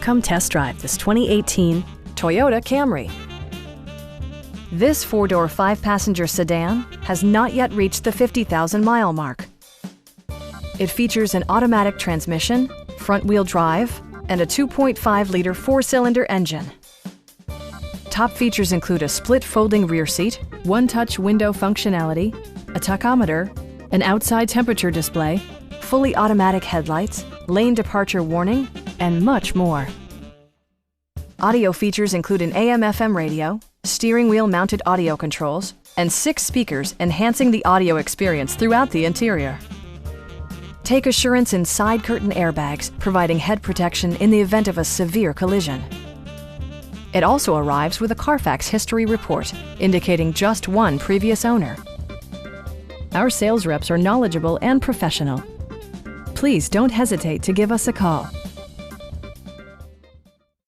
Come test drive this 2018 Toyota Camry. This four-door, five-passenger sedan has not yet reached the 50,000-mile mark. It features an automatic transmission, front-wheel drive, and a 2.5-liter four-cylinder engine. Top features include a split folding rear seat, one-touch window functionality, a tachometer, an outside temperature display, fully automatic headlights, lane departure warning, and much more. Audio features include an AM/FM radio, steering wheel mounted audio controls, and 6 speakers enhancing the audio experience throughout the interior. Take assurance in side curtain airbags, providing head protection in the event of a severe collision. It also arrives with a Carfax history report, indicating just one previous owner. Our sales reps are knowledgeable and professional. Please don't hesitate to give us a call.